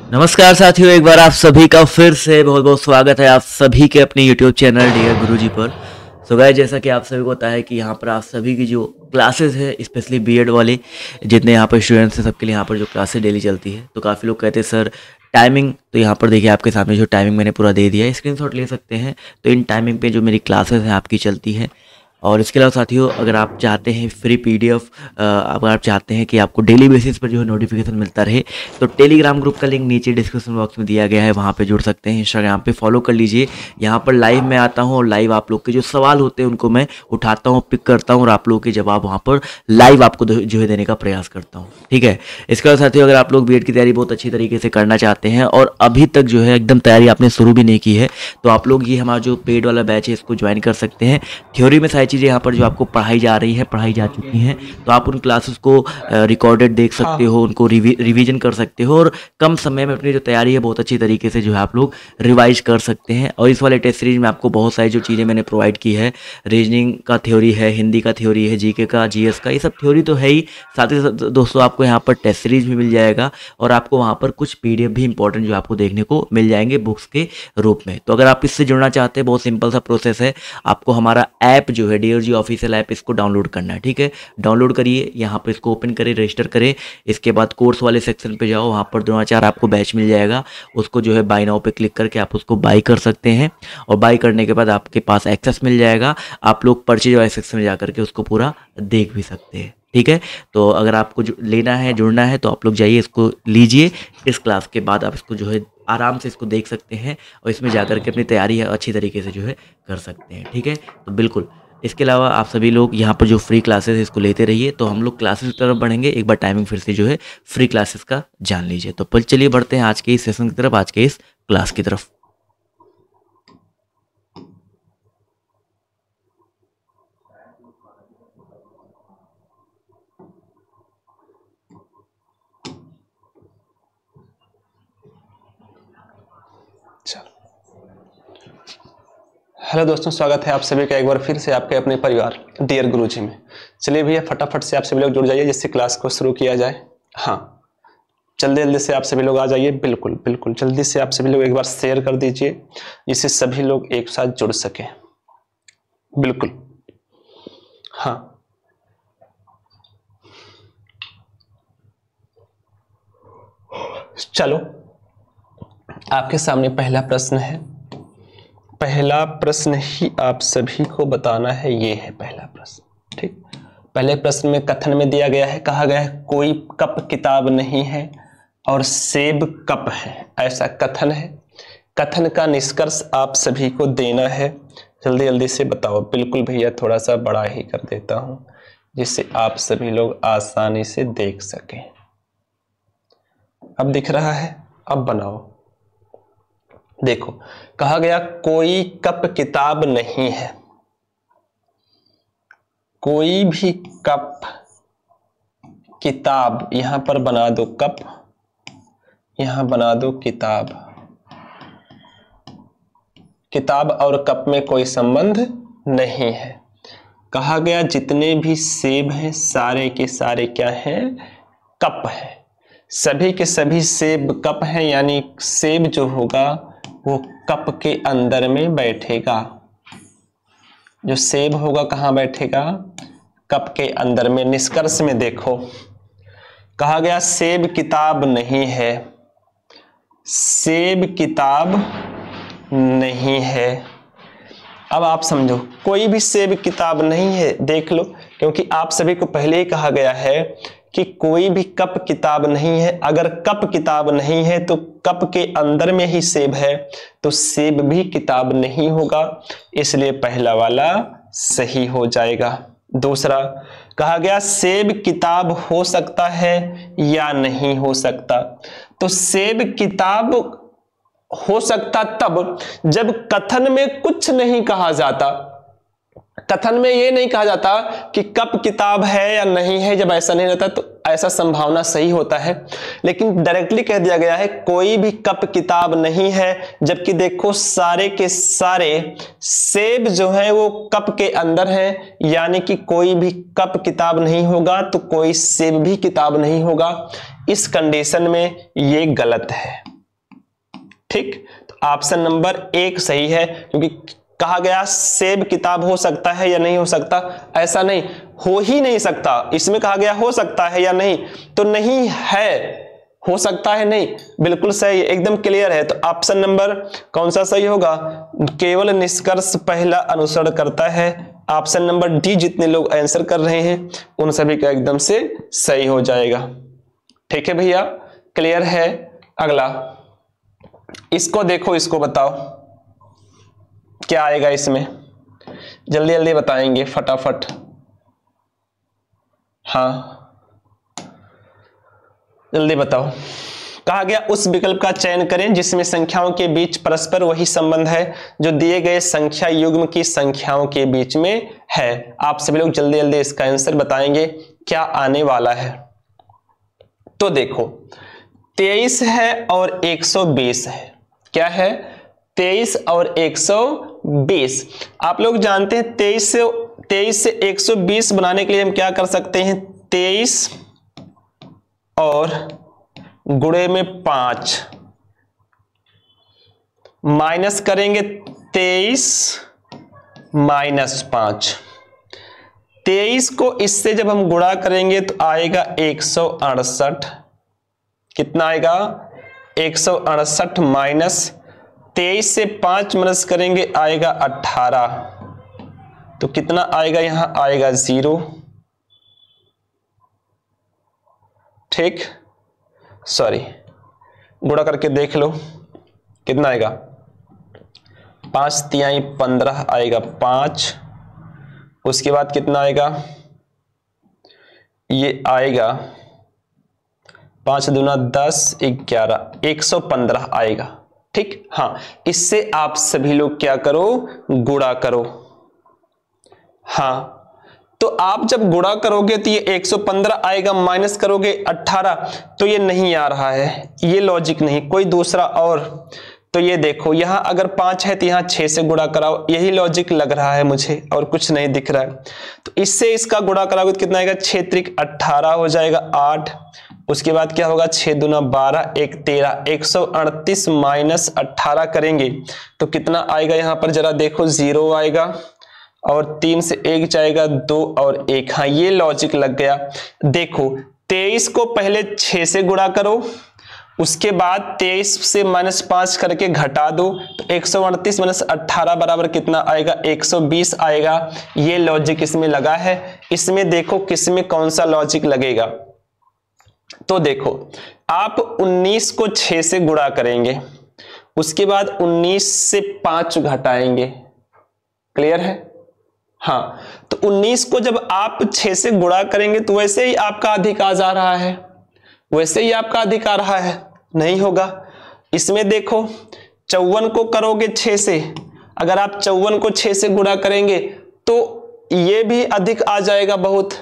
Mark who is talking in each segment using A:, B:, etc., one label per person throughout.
A: नमस्कार साथियों, एक बार आप सभी का फिर से बहुत बहुत स्वागत है आप सभी के अपने YouTube चैनल डियर गुरुजी पर। सो गाइस, जैसा कि आप सभी को पता है कि यहाँ पर आप सभी की जो क्लासेस है, स्पेशली बीएड वाले जितने यहाँ पर स्टूडेंट्स हैं, सबके लिए यहाँ पर जो क्लासेस डेली चलती है। तो काफ़ी लोग कहते हैं सर टाइमिंग, तो यहाँ पर देखिए आपके सामने जो टाइमिंग मैंने पूरा दे दिया है, स्क्रीनशॉट ले सकते हैं। तो इन टाइमिंग पे जो मेरी क्लासेस हैं आपकी चलती हैं। और इसके अलावा साथियों, अगर आप चाहते हैं फ्री पीडीएफ, अगर आप चाहते हैं कि आपको डेली बेसिस पर जो है नोटिफिकेशन मिलता रहे, तो टेलीग्राम ग्रुप का लिंक नीचे डिस्क्रिप्शन बॉक्स में दिया गया है, वहाँ पे जुड़ सकते हैं। इंस्टाग्राम पे फॉलो कर लीजिए। यहाँ पर लाइव में आता हूँ और लाइव आप लोग के जो सवाल होते हैं उनको मैं उठाता हूँ, पिक करता हूँ और आप लोगों के जवाब वहाँ पर लाइव आपको जो है देने का प्रयास करता हूँ। ठीक है। इसके बाद साथियों, अगर आप लोग बीएड की तैयारी बहुत अच्छी तरीके से करना चाहते हैं और अभी तक जो है एकदम तैयारी आपने शुरू भी नहीं की है, तो आप लोग ये हमारा जो पेड वाला बैच है इसको ज्वाइन कर सकते हैं। थ्योरी में सारी चीज़ें यहाँ पर जो आपको पढ़ाई जा रही है, पढ़ाई जा चुकी हैं, तो आप उन क्लासेस को रिकॉर्डेड देख सकते हो, उनको रिवीजन कर सकते हो और कम समय में अपनी जो तैयारी है बहुत अच्छी तरीके से जो है आप लोग रिवाइज कर सकते हैं। और इस वाले टेस्ट सीरीज में आपको बहुत सारी जो चीज़ें मैंने प्रोवाइड की है, रीजनिंग का थ्योरी है, हिंदी का थ्योरी है, जीके का, जीएस का, ये सब थ्योरी तो है ही, साथ ही साथ दोस्तों आपको यहाँ पर टेस्ट सीरीज भी मिल जाएगा और आपको वहाँ पर कुछ पीडीएफ भी इंपॉर्टेंट जो आपको देखने को मिल जाएंगे बुक्स के रूप में। तो अगर आप इससे जुड़ना चाहते हैं, बहुत सिंपल सा प्रोसेस है। आपको हमारा ऐप जो है डीआरजी ऑफिशियल ऐप, इसको डाउनलोड करना है। ठीक है, डाउनलोड करिए, यहाँ पर इसको ओपन करें, रजिस्टर करें। इसके बाद कोर्स वाले सेक्शन पे जाओ, वहाँ पर द्रोणाचार्य आपको बैच मिल जाएगा, उसको जो है बाय नाउ पे क्लिक करके आप उसको बाय कर सकते हैं और बाय करने के बाद आपके पास एक्सेस मिल जाएगा। आप लोग परचेज वाले सेक्शन में जा करके उसको पूरा देख भी सकते हैं। ठीक है, तो अगर आपको लेना है, जुड़ना है, तो आप लोग जाइए, इसको लीजिए। इस क्लास के बाद आप इसको जो है आराम से इसको देख सकते हैं और इसमें जा करके अपनी तैयारी अच्छी तरीके से जो है कर सकते हैं। ठीक है, तो बिल्कुल इसके अलावा आप सभी लोग यहाँ पर जो फ्री क्लासेस है इसको लेते रहिए। तो हम लोग क्लासेस की तरफ बढ़ेंगे। एक बार टाइमिंग फिर से जो है फ्री क्लासेस का जान लीजिए। तो चलिए बढ़ते हैं आज के इस सेशन की तरफ, आज के इस क्लास की तरफ।
B: हेलो दोस्तों, स्वागत है आप सभी का एक बार फिर से आपके अपने परिवार डियर गुरुजी में। चलिए भैया, फटाफट से आप सभी लोग जुड़ जाइए जिससे क्लास को शुरू किया जाए। हाँ, जल्दी जल्दी से आप सभी लोग आ जाइए। बिल्कुल बिल्कुल जल्दी से आप सभी लोग एक बार शेयर कर दीजिए जिससे सभी लोग एक साथ जुड़ सके। बिल्कुल, हाँ। चलो, आपके सामने पहला प्रश्न है। पहला प्रश्न ही आप सभी को बताना है। ये है पहला प्रश्न। ठीक, पहले प्रश्न में कथन में दिया गया है, कहा गया है कोई कप किताब नहीं है और सेब कप है, ऐसा कथन है। कथन का निष्कर्ष आप सभी को देना है। जल्दी जल्दी से बताओ। बिल्कुल भैया, थोड़ा सा बड़ा ही कर देता हूं जिससे आप सभी लोग आसानी से देख सकें। अब दिख रहा है? अब बनाओ। देखो, कहा गया कोई कप किताब नहीं है। कोई भी कप किताब, यहां पर बना दो कप, यहां बना दो किताब। किताब और कप में कोई संबंध नहीं है। कहा गया जितने भी सेब हैं सारे के सारे क्या हैं? कप हैं। सभी के सभी सेब कप हैं, यानी सेब जो होगा वो कप के अंदर में बैठेगा। जो सेब होगा कहाँ बैठेगा? कप के अंदर में। निष्कर्ष में देखो, कहा गया सेब किताब नहीं है। सेब किताब नहीं है। अब आप समझो, कोई भी सेब किताब नहीं है। देख लो, क्योंकि आप सभी को पहले ही कहा गया है कि कोई भी कप किताब नहीं है। अगर कप किताब नहीं है तो कप के अंदर में ही सेब है, तो सेब भी किताब नहीं होगा, इसलिए पहला वाला सही हो जाएगा। दूसरा, कहा गया सेब किताब हो सकता है या नहीं हो सकता। तो सेब किताब हो सकता तब जब कथन में कुछ नहीं कहा जाता। कथन में ये नहीं कहा जाता कि कप किताब है या नहीं है। जब ऐसा नहीं रहता तो ऐसा संभावना सही होता है, लेकिन डायरेक्टली कह दिया गया है कोई भी कप किताब नहीं है, जबकि देखो सारे के सारे सेब जो है वो कप के अंदर हैं, यानी कि कोई भी कप किताब नहीं होगा तो कोई सेब भी किताब नहीं होगा। इस कंडीशन में ये गलत है। ठीक, तो ऑप्शन नंबर 1 सही है, क्योंकि कहा गया सेब किताब हो सकता है या नहीं हो सकता, ऐसा नहीं, हो ही नहीं सकता। इसमें कहा गया हो सकता है या नहीं, तो नहीं है, हो सकता है नहीं, बिल्कुल सही, एकदम क्लियर है। तो ऑप्शन नंबर कौन सा सही होगा? केवल निष्कर्ष पहला अनुसरण करता है। ऑप्शन नंबर डी जितने लोग आंसर कर रहे हैं उन सभी का एकदम से सही हो जाएगा। ठीक है भैया, क्लियर है। अगला इसको देखो, इसको बताओ क्या आएगा इसमें, जल्दी जल्दी बताएंगे फटाफट। हाँ जल्दी बताओ। कहा गया उस विकल्प का चयन करें जिसमें संख्याओं के बीच परस्पर वही संबंध है जो दिए गए संख्या युग्म की संख्याओं के बीच में है। आप सभी लोग जल्दी जल्दी इसका आंसर बताएंगे क्या आने वाला है। तो देखो 23 है और 120 है। क्या है? 23 और 120। आप लोग जानते हैं 23 से 120 बनाने के लिए हम क्या कर सकते हैं? 23 और गुणे में 5 माइनस करेंगे 23 माइनस 5। 23 को इससे जब हम गुणा करेंगे तो आएगा 168। कितना आएगा? 168 माइनस 23 से 5 माइनस करेंगे आएगा 18। तो कितना आएगा? यहां आएगा 0। ठीक, सॉरी, गुणा करके देख लो कितना आएगा। 5 तिहाई 15 आएगा 5। उसके बाद कितना आएगा? ये आएगा 5 दूना 10 11 115 आएगा। ठीक, हाँ, इससे आप सभी लोग क्या करो? गुणा करो। हाँ, तो आप जब गुणा करोगे तो ये 115 आएगा, माइनस करोगे 18 तो ये नहीं आ रहा है, ये लॉजिक नहीं, कोई दूसरा और। तो ये देखो यहाँ अगर 5 है तो यहाँ 6 से गुणा कराओ, यही लॉजिक लग रहा है मुझे और कुछ नहीं दिख रहा है। तो इससे इसका गुणा कराओगे तो कितना आएगा? 6 त्रिक 18 हो जाएगा 8। उसके बाद क्या होगा? 6 दूना 12 1 13 138 माइनस 18 करेंगे तो कितना आएगा? यहाँ पर जरा देखो 0 आएगा और 3 से 1 जाएगा 2 और 1। हाँ, ये लॉजिक लग गया। देखो 23 को पहले 6 से गुणा करो, उसके बाद 23 से -5 करके घटा दो तो 138 माइनस 18 बराबर कितना आएगा? 120 आएगा। ये लॉजिक इसमें लगा है। इसमें देखो किसमें कौन सा लॉजिक लगेगा। तो देखो आप 19 को 6 से गुणा करेंगे, उसके बाद 19 से 5 घटाएंगे। क्लियर है? हाँ, तो 19 को जब आप 6 से गुणा करेंगे तो वैसे ही आपका अधिकार जा रहा है, वैसे ही आपका अधिकार रहा है, नहीं होगा। इसमें देखो 54 को करोगे 6 से, अगर आप 54 को 6 से गुणा करेंगे तो ये भी अधिक आ जाएगा बहुत।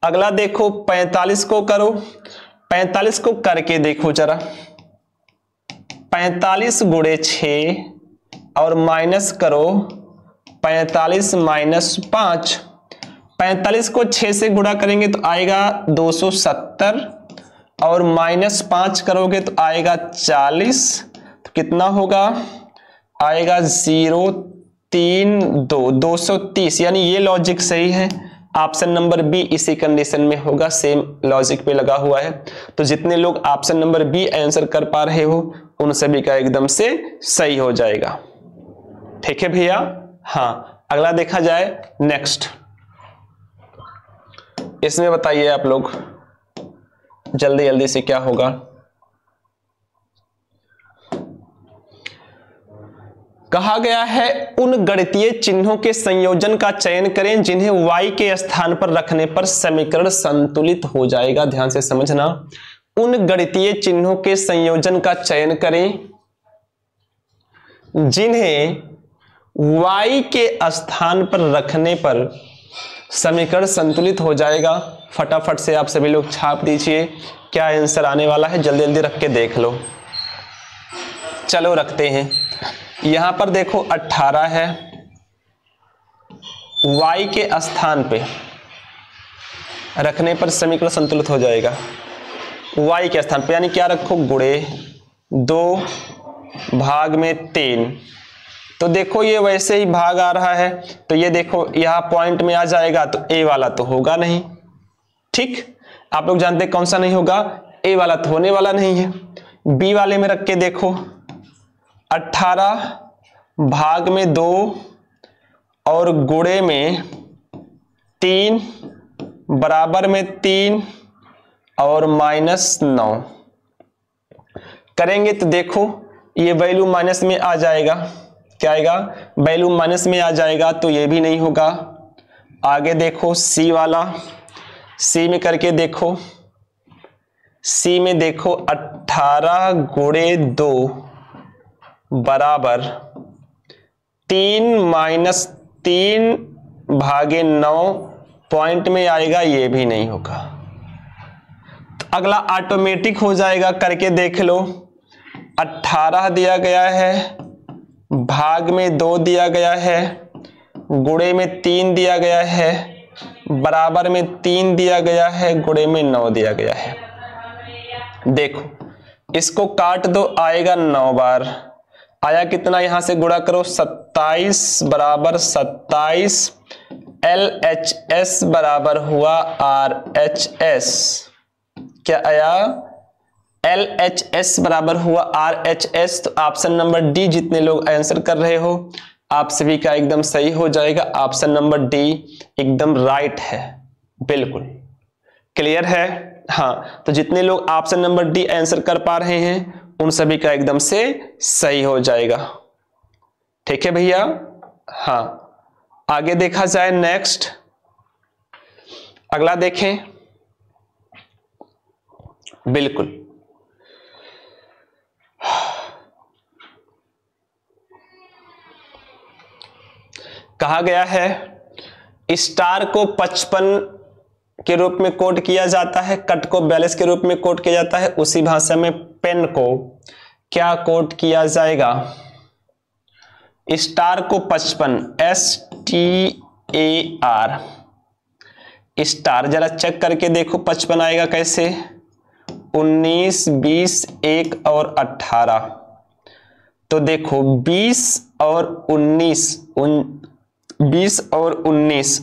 B: अगला देखो 45 को करो, 45 को करके देखो जरा, 45 गुणे 6 और माइनस करो 45 माइनस 5। 45 को 6 से गुणा करेंगे तो आएगा 270 और माइनस 5 करोगे तो आएगा 40। तो कितना होगा? आएगा 0 3 2 230। यानी ये लॉजिक सही है। ऑप्शन नंबर बी इसी कंडीशन में होगा, सेम लॉजिक पे लगा हुआ है। तो जितने लोग ऑप्शन नंबर बी आंसर कर पा रहे हो उन सभी का एकदम से सही हो जाएगा। ठीक है भैया? हाँ, अगला देखा जाए नेक्स्ट। इसमें बताइए आप लोग जल्दी जल्दी से क्या होगा। कहा गया है उन गणितीय चिन्हों के संयोजन का चयन करें जिन्हें y के स्थान पर रखने पर समीकरण संतुलित हो जाएगा। ध्यान से समझना, उन गणितीय चिन्हों के संयोजन का चयन करें जिन्हें y के स्थान पर रखने पर समीकरण संतुलित हो जाएगा। फटाफट से आप सभी लोग छाप दीजिए क्या आंसर आने वाला है, जल्दी जल्दी रख के देख लो। चलो रखते हैं। यहां पर देखो 18 है, y के स्थान पे रखने पर समीकरण संतुलित हो जाएगा। y के स्थान पे यानी क्या रखो? गुणे 2 भाग में 3। तो देखो ये वैसे ही भाग आ रहा है, तो ये देखो यहाँ पॉइंट में आ जाएगा, तो ए वाला तो होगा नहीं। ठीक, आप लोग जानते हैं कौन सा नहीं होगा, ए वाला तो होने वाला नहीं है। बी वाले में रख के देखो, 18 भाग में 2 और गुणे में 3 बराबर में 3 और -9 करेंगे तो देखो ये वैल्यू माइनस में आ जाएगा। क्या आएगा, वैल्यू माइनस में आ जाएगा, तो ये भी नहीं होगा। आगे देखो सी वाला, सी में करके देखो, सी में देखो 18 गुणे 2 बराबर 3 - 3 भागे 9 पॉइंट में आएगा, ये भी नहीं होगा। तो अगला ऑटोमेटिक हो जाएगा, करके देख लो। 18 दिया गया है, भाग में 2 दिया गया है, गुणे में 3 दिया गया है, बराबर में 3 दिया गया है, गुणे में 9 दिया गया है। देखो इसको काट दो, आएगा 9 बार। आया कितना, यहां से गुणा करो, 27 बराबर 27। LHS बराबर हुआ RHS। क्या आया, LHS बराबर हुआ RHS। तो ऑप्शन नंबर डी, जितने लोग आंसर कर रहे हो आप सभी का एकदम सही हो जाएगा। ऑप्शन नंबर डी एकदम राइट है, बिल्कुल क्लियर है। हाँ, तो जितने लोग ऑप्शन नंबर डी आंसर कर पा रहे हैं उन सभी का एकदम से सही हो जाएगा। ठीक है भैया। हाँ, आगे देखा जाए, नेक्स्ट अगला देखें। बिल्कुल कहा गया है स्टार को 55 के रूप में कोड किया जाता है, कट को 42 के रूप में कोड किया जाता है। उसी भाषा में पेन को क्या कोड किया जाएगा? स्टार को 55 STAR स्टार, जरा चेक करके देखो 55 आएगा कैसे, 19, 20, 1 और 18। तो देखो 20 और 19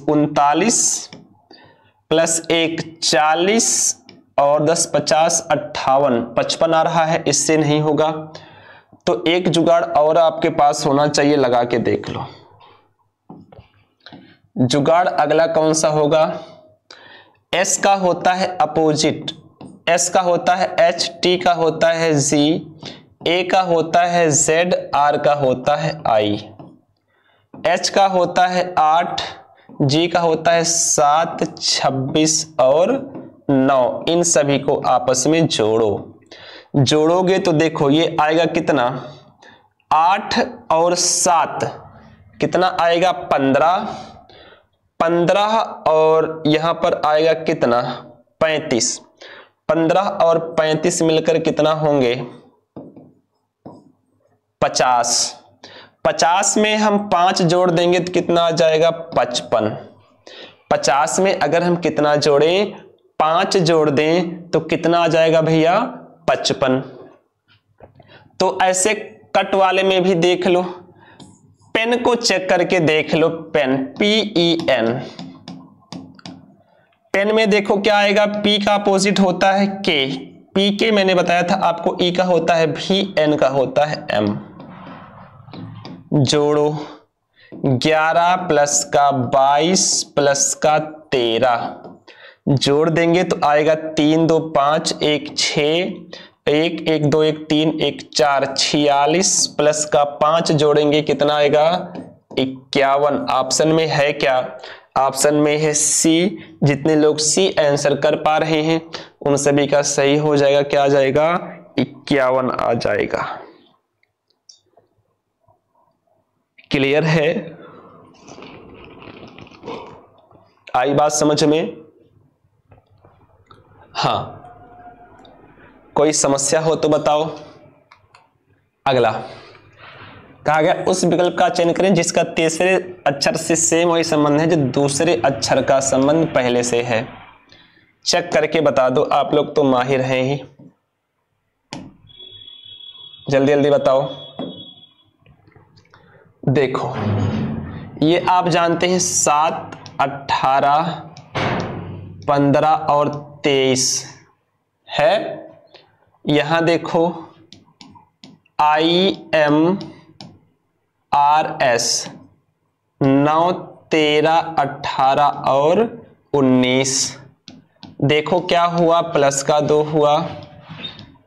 B: 39 प्लस 1 40 और 10 50 58 55 आ रहा है, इससे नहीं होगा। तो एक जुगाड़ और आपके पास होना चाहिए, लगा के देख लो। जुगाड़ अगला कौन सा होगा? S का होता है अपोजिट, S का होता है H, T का होता है Z, A का होता है Z, R का होता है I। H का होता है 8, G का होता है 7, 26 और 9। इन सभी को आपस में जोड़ोगे तो देखो ये आएगा कितना, 8 और 7 कितना आएगा, 15 और यहां पर आएगा कितना, 35। 15 और 35 मिलकर कितना होंगे, 50। 50 में हम 5 जोड़ देंगे तो कितना आ जाएगा, 55। 50 में अगर हम कितना जोड़ें, 5 जोड़ दें तो कितना आ जाएगा भैया, 55। तो ऐसे कट वाले में भी देख लो, पेन को चेक करके देख लो, पेन PEN, पेन में देखो क्या आएगा, P का अपोजिट होता है K, P के मैंने बताया था आपको, E का होता है V, N का होता है M। जोड़ो 11 प्लस का 22 प्लस का 13 जोड़ देंगे तो आएगा 3 2 5 1 6 1 1 2 1 3 1 4 46 प्लस का 5 जोड़ेंगे कितना आएगा, 51। ऑप्शन में है क्या, ऑप्शन में है C। जितने लोग C आंसर कर पा रहे हैं उन सभी का सही हो जाएगा। क्या आ जाएगा, 51 आ जाएगा। क्लियर है, आई बात समझ में? हाँ, कोई समस्या हो तो बताओ। अगला कहा गया उस विकल्प का चयन करें जिसका तीसरे अक्षर से सेम वही संबंध है जो दूसरे अक्षर का संबंध पहले से है। चेक करके बता दो, आप लोग तो माहिर हैं ही। जल्दी जल्दी बताओ। देखो ये आप जानते हैं 7, 18, 15 और 23 है। यहां देखो IMRS 9, 13, 18 और 19। देखो क्या हुआ, प्लस का 2 हुआ,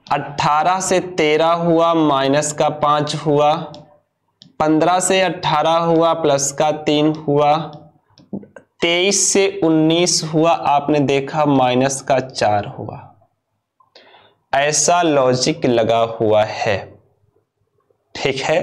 B: 18 से 13 हुआ, माइनस का 5 हुआ, 15 से 18 हुआ, प्लस का 3 हुआ, 23 से 19 हुआ, आपने देखा माइनस का 4 हुआ। ऐसा लॉजिक लगा हुआ है, ठीक है।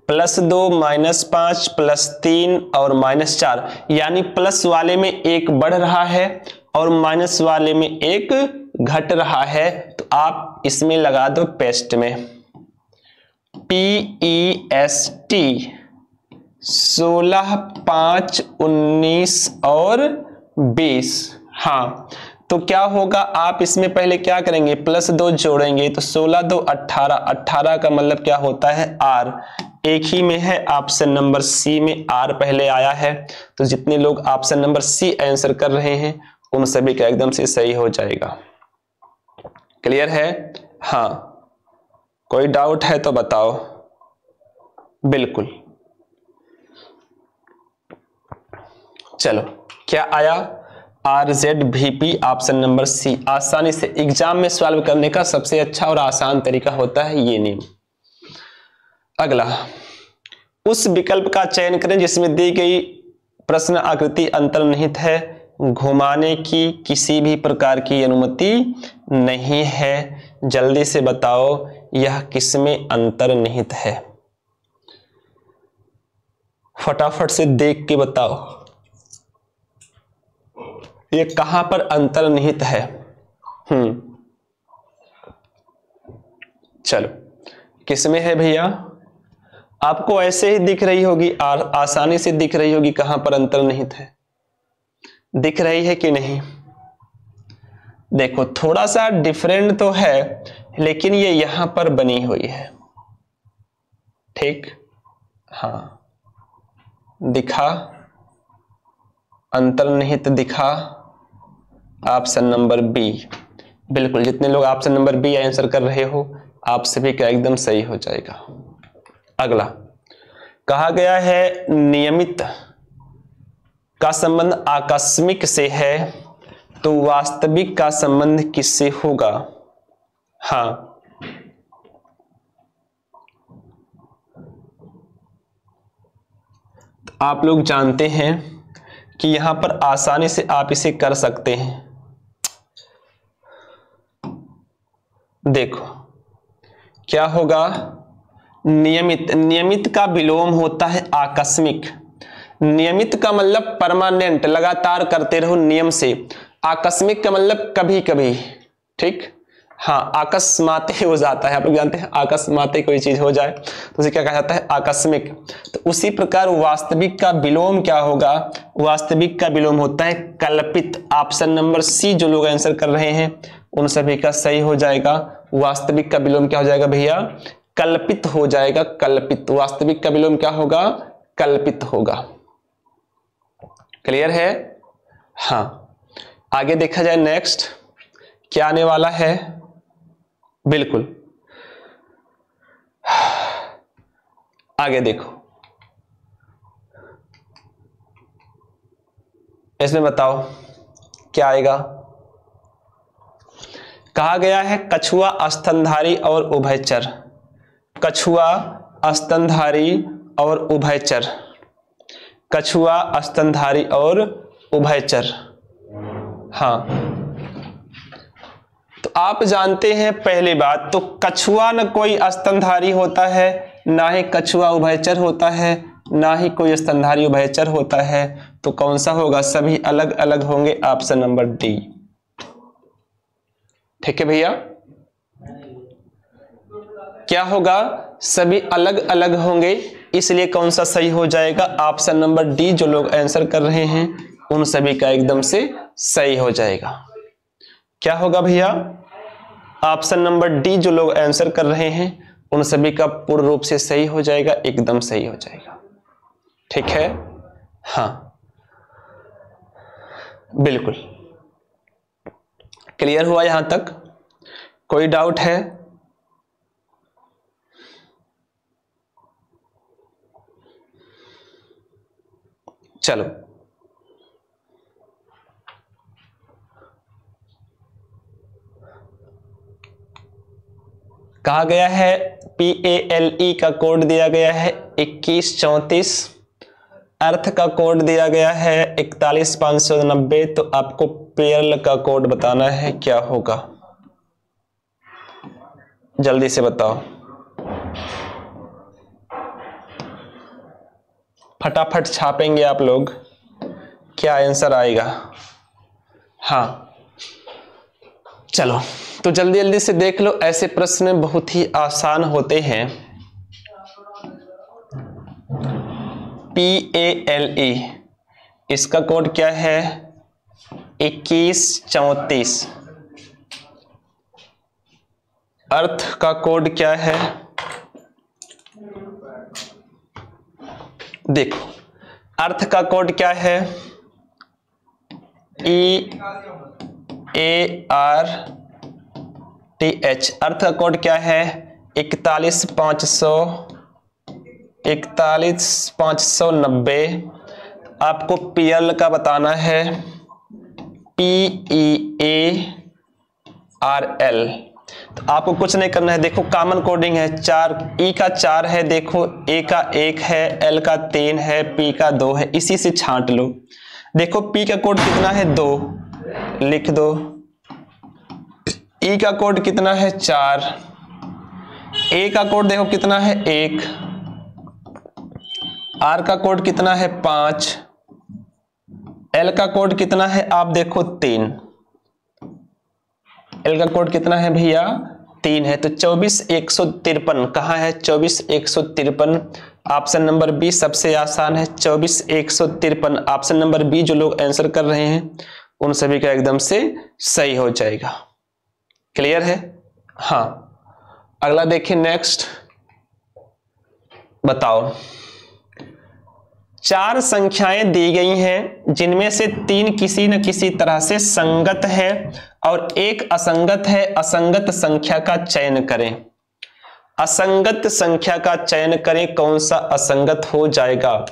B: +2, -5, +3 और -4, यानी प्लस वाले में एक बढ़ रहा है और माइनस वाले में एक घट रहा है। तो आप इसमें लगा दो पेस्ट में PEST 16, 5, 19 और 20। हाँ, तो क्या होगा, आप इसमें पहले क्या करेंगे, +2 जोड़ेंगे तो 16, 2, 18, 18 का मतलब क्या होता है R। एक ही में है, ऑप्शन नंबर सी में R पहले आया है। तो जितने लोग ऑप्शन नंबर सी आंसर कर रहे हैं उन सभी का एकदम से सही हो जाएगा। क्लियर है? हाँ, कोई डाउट है तो बताओ। बिल्कुल, चलो क्या आया, RZVP ऑप्शन नंबर सी। आसानी से एग्जाम में सॉल्व करने का सबसे अच्छा और आसान तरीका होता है ये नियम। अगला, उस विकल्प का चयन करें जिसमें दी गई प्रश्न आकृति अंतर्निहित है, घुमाने की किसी भी प्रकार की अनुमति नहीं है। जल्दी से बताओ यह किसमें अंतर्निहित है, फटाफट से देख के बताओ ये कहां पर अंतर्निहित है। चलो किसमें है भैया, आपको ऐसे ही दिख रही होगी, आसानी से दिख रही होगी कहां पर अंतर्निहित है, दिख रही है कि नहीं। देखो थोड़ा सा डिफरेंट तो है लेकिन ये यहां पर बनी हुई है, ठीक। हाँ दिखा, अंतर्निहित दिखा, ऑप्शन नंबर बी। बिल्कुल, जितने लोग ऑप्शन नंबर बी आंसर कर रहे हो आप सभी का एकदम सही हो जाएगा। अगला, कहा गया है नियमित का संबंध आकस्मिक से है तो वास्तविक का संबंध किससे होगा। हाँ, आप लोग जानते हैं कि यहां पर आसानी से आप इसे कर सकते हैं। देखो क्या होगा, नियमित, नियमित का विलोम होता है आकस्मिक। नियमित का मतलब परमानेंट, लगातार करते रहो नियम से। आकस्मिक का मतलब कभी कभी, ठीक। हाँ, अकस्माते हो जाता है, आप लोग जानते हैं अकस्माते कोई चीज हो जाए तो उसे क्या कहा जाता है, आकस्मिक। तो उसी प्रकार वास्तविक का विलोम क्या होगा, वास्तविक का विलोम होता है कल्पित। ऑप्शन नंबर सी जो लोग आंसर कर रहे हैं उन सभी का सही हो जाएगा। वास्तविक का विलोम क्या हो जाएगा भैया, कल्पित हो जाएगा, कल्पित। वास्तविक का विलोम क्या होगा, कल्पित होगा। क्लियर है? हाँ, आगे देखा जाए नेक्स्ट क्या आने वाला है। बिल्कुल, आगे देखो, इसमें बताओ क्या आएगा। कहा गया है कछुआ स्तनधारी और उभयचर। कछुआ स्तनधारी और उभयचर, कछुआ स्तनधारी और उभयचर। हाँ, तो आप जानते हैं पहली बात तो कछुआ न कोई स्तनधारी होता है, ना ही कछुआ उभयचर होता है, ना ही कोई स्तनधारी उभयचर होता है। तो कौन सा होगा, सभी अलग अलग होंगे, ऑप्शन नंबर डी। ठीक है भैया, क्या होगा, सभी अलग अलग होंगे, इसलिए कौन सा सही हो जाएगा, ऑप्शन नंबर डी। जो लोग आंसर कर रहे हैं उन सभी का एकदम से सही हो जाएगा। क्या होगा भैया, ऑप्शन नंबर डी। जो लोग आंसर कर रहे हैं उन सभी का पूर्ण रूप से सही हो जाएगा, एकदम सही हो जाएगा। ठीक है, हाँ बिल्कुल क्लियर हुआ यहां तक? कोई डाउट है? चलो कहा गया है PALE का कोड दिया गया है 2134, अर्थ का कोड दिया गया है 41590। तो आपको पेयल का कोड बताना है, क्या होगा जल्दी से बताओ, फटाफट छापेंगे आप लोग, क्या आंसर आएगा? हाँ चलो तो जल्दी जल्दी से देख लो, ऐसे प्रश्न बहुत ही आसान होते हैं। PALE इसका कोड क्या है? 2134। अर्थ का कोड क्या है? देखो अर्थ का कोड क्या है? EARTH। अर्थ का कोड क्या है? 41590। आपको PL का बताना है PEARL। तो आपको कुछ नहीं करना है, देखो कॉमन कोडिंग है, 4 E का 4 है, देखो A का 1 है, L का 3 है, P का 2 है, इसी से छांट लो। देखो P का कोड कितना है? 2 लिख दो। E का कोड कितना है? 4। A का कोड देखो कितना है? 1। R का कोड कितना है? 5। L का कोड कितना है? आप देखो 3। L का कोड कितना है भैया? 3 है। तो 24153 कहाँ है? 24153 ऑप्शन नंबर बी सबसे आसान है। 24153 ऑप्शन नंबर बी जो लोग आंसर कर रहे हैं उन सभी का एकदम से सही हो जाएगा। क्लियर है? हाँ अगला देखिए, नेक्स्ट बताओ। 4 संख्याएं दी गई हैं जिनमें से 3 किसी न किसी तरह से संगत है और एक असंगत है। असंगत संख्या का चयन करें। असंगत संख्या का चयन करें, कौन सा असंगत हो जाएगा?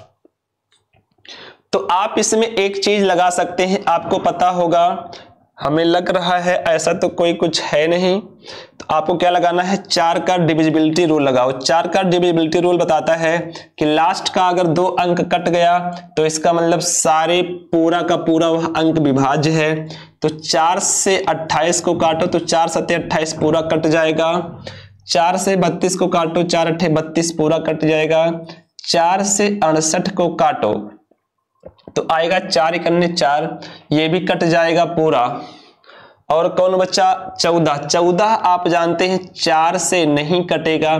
B: तो आप इसमें एक चीज लगा सकते हैं, आपको पता होगा, हमें लग रहा है ऐसा तो कोई कुछ है नहीं, तो आपको क्या लगाना है? 4 का डिविजिबिलिटी रूल लगाओ। 4 का डिविजिबिलिटी रूल बताता है कि लास्ट का अगर 2 अंक कट गया तो इसका मतलब सारे पूरा का पूरा वह अंक विभाज्य है। तो 4 से 28 को काटो तो 4 सत्ते 28 पूरा कट जाएगा। 4 से 32 को काटो, 4 अट्ठे 32 पूरा कट जाएगा। 4 से 68 को काटो तो आएगा 4 एकन्ने 4, ये भी कट जाएगा पूरा। और कौन बचा? 14। 14 आप जानते हैं 4 से नहीं कटेगा।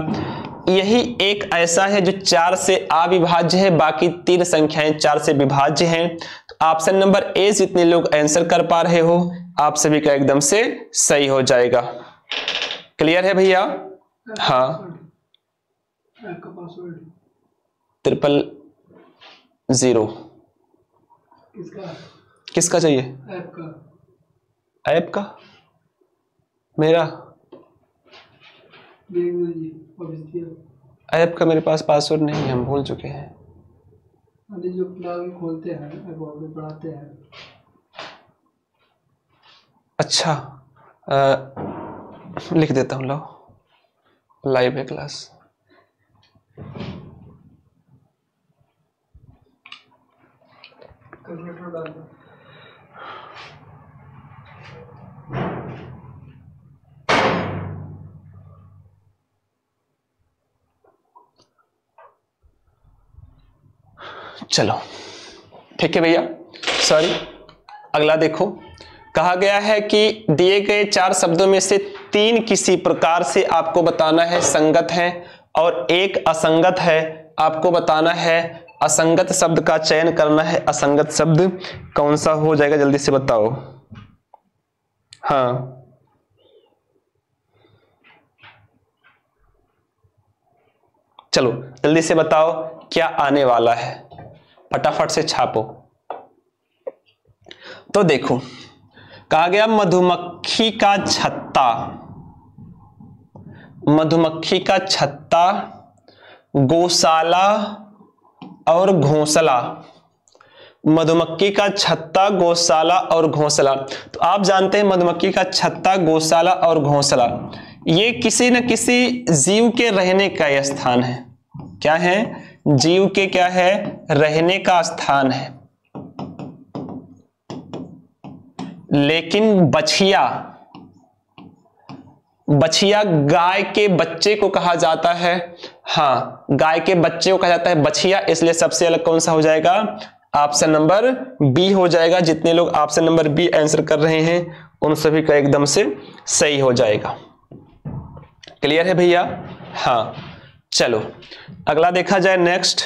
B: यही एक ऐसा है जो 4 से अविभाज्य है, बाकी 3 संख्याएं 4 से विभाज्य हैं। तो ऑप्शन नंबर ए जितने लोग आंसर कर पा रहे हो आप सभी का एकदम से सही हो जाएगा। क्लियर है भैया? हाँ 000। किसका चाहिए? ऐप का मेरा ऐप का मेरे पास पासवर्ड नहीं है, हम भूल चुके हैं।
C: जो खोलते हैं पढ़ाते हैं।
B: अच्छा लिख देता हूँ, लो लाइव है क्लास। चलो ठीक है भैया, सॉरी। अगला देखो, कहा गया है कि दिए गए 4 शब्दों में से 3 किसी प्रकार से आपको बताना है संगत है और एक असंगत है। आपको बताना है, असंगत शब्द का चयन करना है। असंगत शब्द कौन सा हो जाएगा, जल्दी से बताओ। हाँ चलो जल्दी से बताओ क्या आने वाला है, फटाफट से छापो। तो देखो कहा गया मधुमक्खी का छत्ता, मधुमक्खी का छत्ता, गौशाला और घोंसला। मधुमक्खी का छत्ता, गौशाला और घोंसला। तो आप जानते हैं मधुमक्खी का छत्ता, गौशाला और घोंसला ये किसी न किसी जीव के रहने का स्थान है। क्या है? जीव के क्या है? रहने का स्थान है। लेकिन बछिया, बछिया गाय के बच्चे को कहा जाता है। हाँ, गाय के बच्चे को कहा जाता है बछिया, इसलिए सबसे अलग कौन सा हो जाएगा? ऑप्शन नंबर बी हो जाएगा। जितने लोग ऑप्शन नंबर बी आंसर कर रहे हैं उन सभी का एकदम से सही हो जाएगा। क्लियर है भैया? हाँ, चलो अगला देखा जाए। नेक्स्ट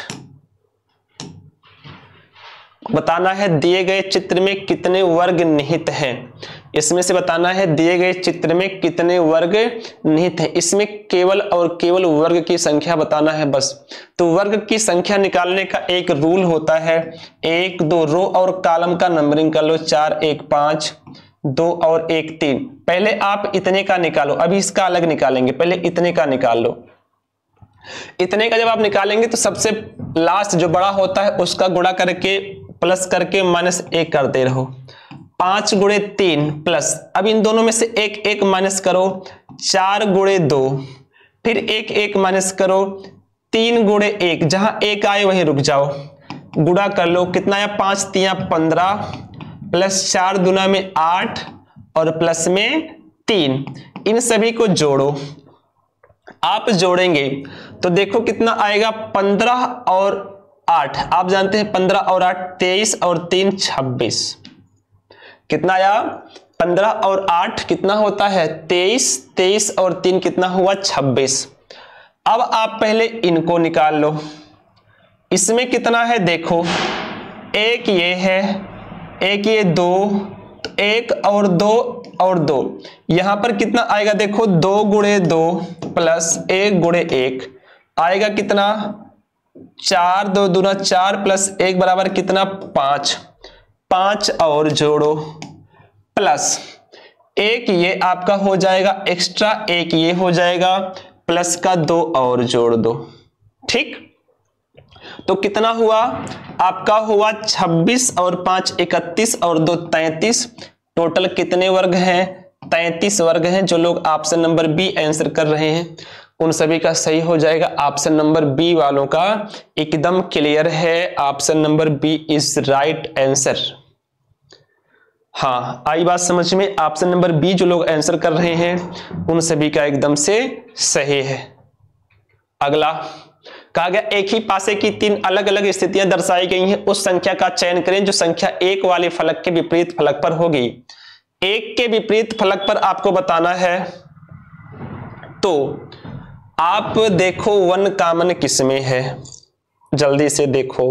B: बताना है दिए गए चित्र में कितने वर्ग निहित हैं। इसमें से बताना है दिए गए चित्र में कितने वर्ग निहित हैं। इसमें केवल और केवल वर्ग की संख्या बताना है बस। तो वर्ग की संख्या निकालने का एक रूल होता है, 1 2 रो और कॉलम का नंबरिंग कर लो, 4 1 5 2 और 1 3। पहले आप इतने का निकालो, अभी इसका अलग निकालेंगे, पहले इतने का निकाल लो। इतने का जब आप निकालेंगे तो सबसे लास्ट जो बड़ा होता है उसका गुणा करके प्लस करके -1 करते रहो। 5 गुणे 3 प्लस, अब इन दोनों में से 1 1 माइनस करो, 4 गुणे 2, फिर 1 1 माइनस करो, 3 गुणे 1, जहां 1 आए वहीं रुक जाओ, गुणा कर लो। कितना आया? 5 3 15 प्लस 4 दूना में 8 और प्लस में 3। इन सभी को जोड़ो। आप जोड़ेंगे तो देखो कितना आएगा? 15 और 8, आप जानते हैं 15 और 8 23 और 3 26। कितना आया? 15 और 8 कितना होता है? 23। 23 और 3 कितना हुआ? 26। अब आप पहले इनको निकाल लो। इसमें कितना है देखो, एक ये है, एक ये 2, तो 1 और 2 और 2, यहां पर कितना आएगा देखो? 2 गुणे 2 प्लस 1 गुणे 1 आएगा कितना? 4 2 दूना 4 प्लस 1 बराबर कितना? 5। 5 और जोड़ो प्लस 1 ये आपका हो जाएगा एक्स्ट्रा, 1 ये हो जाएगा, प्लस का 2 और जोड़ दो। ठीक, तो कितना हुआ आपका? हुआ 26 और 5 31 और 2 33। टोटल कितने वर्ग हैं? 33 वर्ग हैं। जो लोग ऑप्शन नंबर बी आंसर कर रहे हैं उन सभी का सही हो जाएगा। ऑप्शन नंबर बी वालों का एकदम क्लियर है, option number B is right answer. हाँ, आई बात समझ में? ऑप्शन नंबर बी जो लोग आंसर कर रहे हैं उन सभी का एकदम से सही है। अगला कहा गया एक ही पासे की 3 अलग अलग स्थितियां दर्शाई गई हैं, उस संख्या का चयन करें जो संख्या 1 वाले फलक के विपरीत फलक पर होगी। 1 के विपरीत फलक पर आपको बताना है। तो आप देखो 1 कॉमन किसमें है, जल्दी से देखो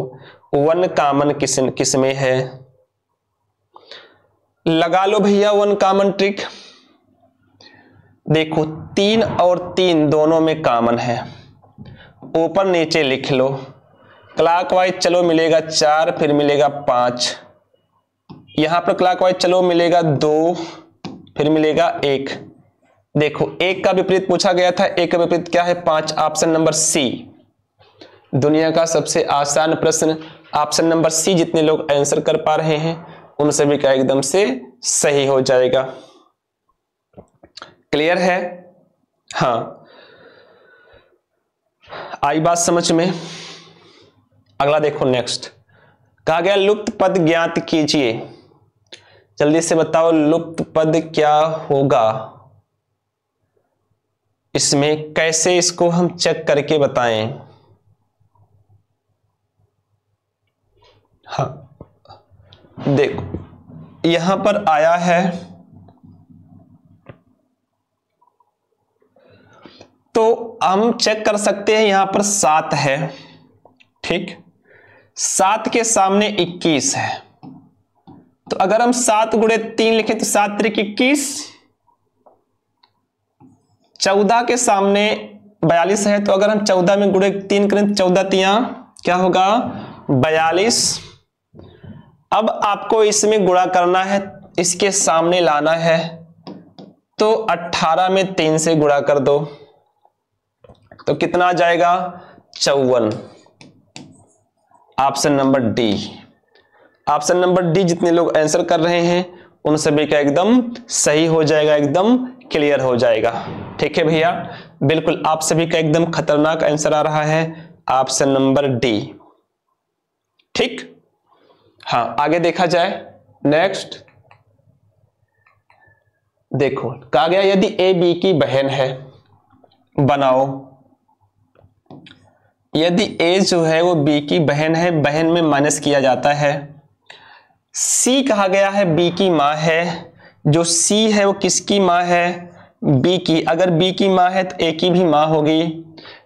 B: 1 कॉमन किसमें है, लगा लो भैया 1 कॉमन ट्रिक। देखो 3 और 3 दोनों में कॉमन है, ऊपर नीचे लिख लो, क्लॉकवाइज चलो मिलेगा 4, फिर मिलेगा 5, यहां पर क्लॉकवाइज चलो मिलेगा 2, फिर मिलेगा 1। देखो 1 का विपरीत पूछा गया था, 1 का विपरीत क्या है? 5। ऑप्शन नंबर सी, दुनिया का सबसे आसान प्रश्न। ऑप्शन नंबर सी जितने लोग आंसर कर पा रहे हैं उन सभी का एकदम से सही हो जाएगा। क्लियर है? हाँ, आई बात समझ में? अगला देखो नेक्स्ट कहा गया लुप्त पद ज्ञात कीजिए। जल्दी से बताओ लुप्त पद क्या होगा, इसमें कैसे इसको हम चेक करके बताएं। हाँ देखो यहां पर आया है, तो हम चेक कर सकते हैं यहां पर 7 है, ठीक, 7 के सामने 21 है। तो अगर हम 7 गुणे 3 लिखें तो 7 3 21, 14 के सामने 42 है, तो अगर हम 14 में गुणे 3 करें, 14 तिया क्या होगा 42। अब आपको इसमें गुणा करना है, इसके सामने लाना है, तो 18 में 3 से गुणा कर दो तो कितना आ जाएगा 54। Option number D. Option number D जितने लोग आंसर कर रहे हैं उन सभी का एकदम सही हो जाएगा, एकदम क्लियर हो जाएगा। ठीक है भैया, बिल्कुल आप सभी का एकदम खतरनाक आंसर आ रहा है ऑप्शन नंबर डी। ठीक, हाँ आगे देखा जाए। नेक्स्ट देखो, कहा गया यदि ए बी की बहन है, बनाओ। यदि ए जो है वो बी की बहन है, बहन में माइनस किया जाता है। सी कहा गया है बी की माँ है, जो सी है वो किसकी माँ है, बी की। अगर बी की माँ है तो ए की भी माँ होगी।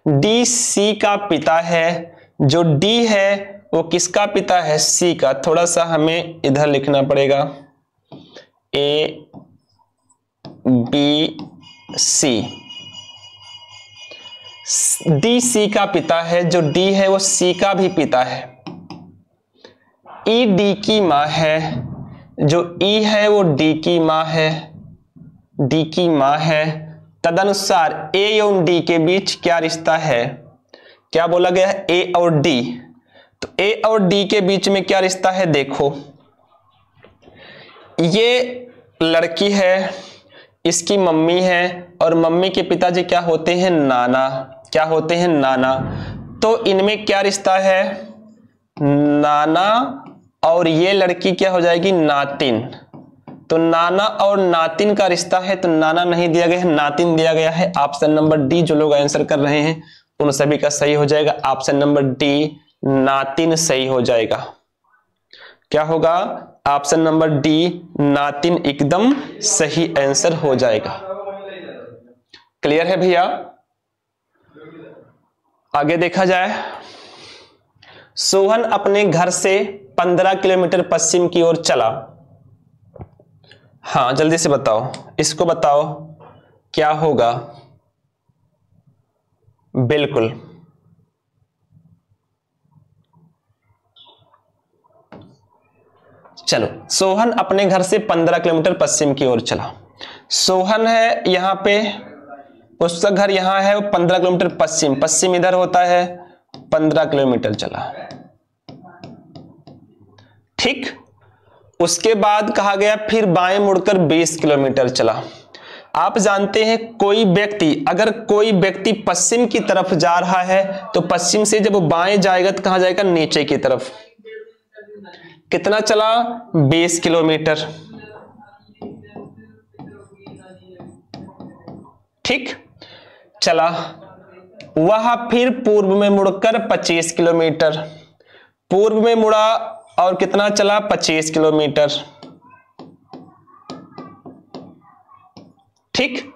B: डी सी का पिता है, जो डी है वो किसका पिता है, सी का। थोड़ा सा हमें इधर लिखना पड़ेगा, A B C. D C का पिता है, जो डी है वो सी का भी पिता है। ई डी की माँ है, जो ई है वो डी की माँ है, डी की माँ है। तदनुसार ए एवं डी के बीच क्या रिश्ता है, क्या बोला गया है, ए और डी। तो ए और डी के बीच में क्या रिश्ता है, देखो ये लड़की है, इसकी मम्मी है, और मम्मी के पिताजी क्या होते हैं, नाना। क्या होते हैं, नाना। तो इनमें क्या रिश्ता है, नाना, और ये लड़की क्या हो जाएगी, नातिन। तो नाना और नातिन का रिश्ता है, तो नाना नहीं दिया गया है, नातिन दिया गया है। ऑप्शन नंबर डी जो लोग आंसर कर रहे हैं उन सभी का सही हो जाएगा। ऑप्शन नंबर डी नातिन सही हो जाएगा। क्या होगा, ऑप्शन नंबर डी नातिन एकदम सही आंसर हो जाएगा। क्लियर है भैया। आगे देखा जाए। सोहन अपने घर से 15 किलोमीटर पश्चिम की ओर चला। हाँ जल्दी से बताओ, इसको बताओ क्या होगा। बिल्कुल चलो, सोहन अपने घर से 15 किलोमीटर पश्चिम की ओर चला। सोहन है यहां पे, उसका घर यहां है, वो 15 किलोमीटर पश्चिम, पश्चिम इधर होता है, 15 किलोमीटर चला। ठीक, उसके बाद कहा गया फिर बाएं मुड़कर 20 किलोमीटर चला। आप जानते हैं कोई व्यक्ति, अगर कोई व्यक्ति पश्चिम की तरफ जा रहा है तो पश्चिम से जब वो बाएं जाएगा तो कहां जाएगा, नीचे की तरफ। कितना चला, 20 किलोमीटर। ठीक, चला। वह फिर पूर्व में मुड़कर 25 किलोमीटर, पूर्व में मुड़ा और कितना चला, 25 किलोमीटर। ठीक,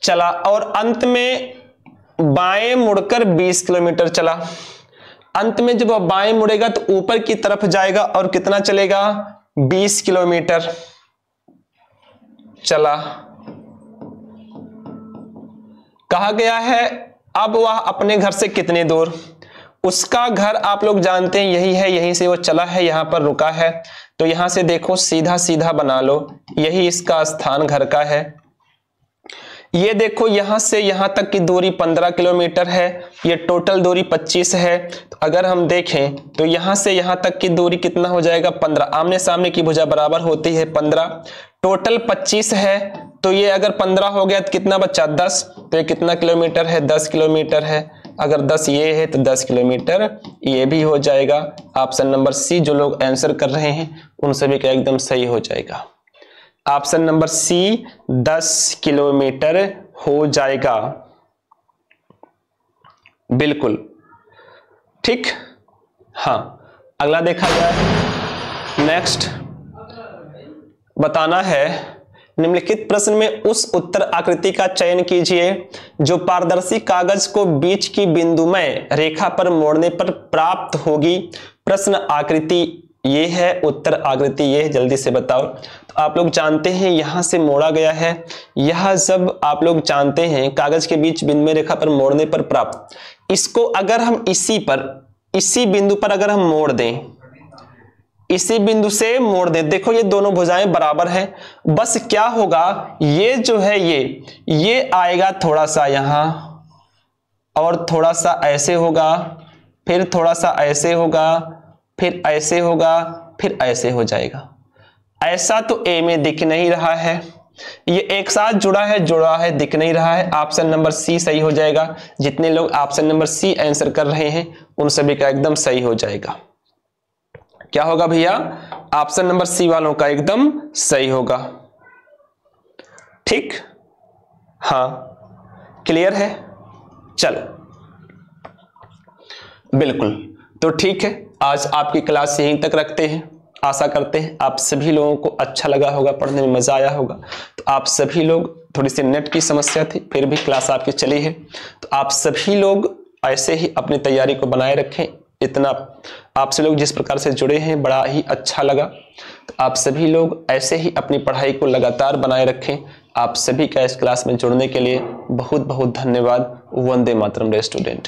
B: चला और अंत में बाएं मुड़कर 20 किलोमीटर चला। अंत में जब वह बाएं मुड़ेगा तो ऊपर की तरफ जाएगा और कितना चलेगा, 20 किलोमीटर चला। कहा गया है अब वह अपने घर से कितने दूर। उसका घर आप लोग जानते हैं यही है, यहीं से वो चला है, यहां पर रुका है। तो यहां से देखो सीधा सीधा बना लो, यही इसका स्थान घर का है। ये देखो यहां से यहां तक की दूरी 15 किलोमीटर है, ये टोटल दूरी 25 है। तो अगर हम देखें तो यहां से यहां तक की दूरी कितना हो जाएगा, 15। आमने सामने की भुजा बराबर होती है 15, टोटल 25 है। तो ये अगर 15 हो गया तो कितना बचा, 10। तो ये कितना किलोमीटर है, 10 किलोमीटर है। अगर 10 ये है तो 10 किलोमीटर ये भी हो जाएगा। ऑप्शन नंबर सी जो लोग आंसर कर रहे हैं उन सभी का एकदम सही हो जाएगा। ऑप्शन नंबर सी 10 किलोमीटर हो जाएगा। बिल्कुल ठीक। हाँ अगला देखा जाए। नेक्स्ट बताना है निम्नलिखित प्रश्न में उस उत्तर आकृति का चयन कीजिए जो पारदर्शी कागज को बीच की बिंदुमय रेखा पर मोड़ने पर प्राप्त होगी। प्रश्न आकृति ये है उत्तर आकृति, ये है, जल्दी से बताओ। तो आप लोग जानते हैं यहां से मोड़ा गया है, यह जब आप लोग जानते हैं कागज के बीच बिंदु रेखा पर मोड़ने पर प्राप्त, इसको अगर हम इसी बिंदु पर अगर हम मोड़ दें, इसी बिंदु से मोड़ दें, देखो ये दोनों भुजाएं बराबर हैं, बस क्या होगा, ये जो है ये आएगा थोड़ा सा यहां और थोड़ा सा ऐसे होगा, फिर थोड़ा सा ऐसे होगा, फिर ऐसे होगा, फिर ऐसे हो जाएगा। ऐसा तो ए में दिख नहीं रहा है, ये एक साथ जुड़ा है दिख नहीं रहा है। ऑप्शन नंबर सी सही हो जाएगा। जितने लोग ऑप्शन नंबर सी आंसर कर रहे हैं उन सभी का एकदम सही हो जाएगा। क्या होगा भैया, ऑप्शन नंबर सी वालों का एकदम सही होगा। ठीक, हाँ क्लियर है, चलो बिल्कुल। तो ठीक है, आज आपकी क्लास यहीं तक रखते हैं। आशा करते हैं आप सभी लोगों को अच्छा लगा होगा, पढ़ने में मजा आया होगा। तो आप सभी लोग, थोड़ी सी नेट की समस्या थी फिर भी क्लास आपकी चली है, तो आप सभी लोग ऐसे ही अपनी तैयारी को बनाए रखें। इतना आपसे लोग जिस प्रकार से जुड़े हैं बड़ा ही अच्छा लगा। तो आप सभी लोग ऐसे ही अपनी पढ़ाई को लगातार बनाए रखें। आप सभी का इस क्लास में जुड़ने के लिए बहुत बहुत धन्यवाद। वंदे मातरम रे स्टूडेंट।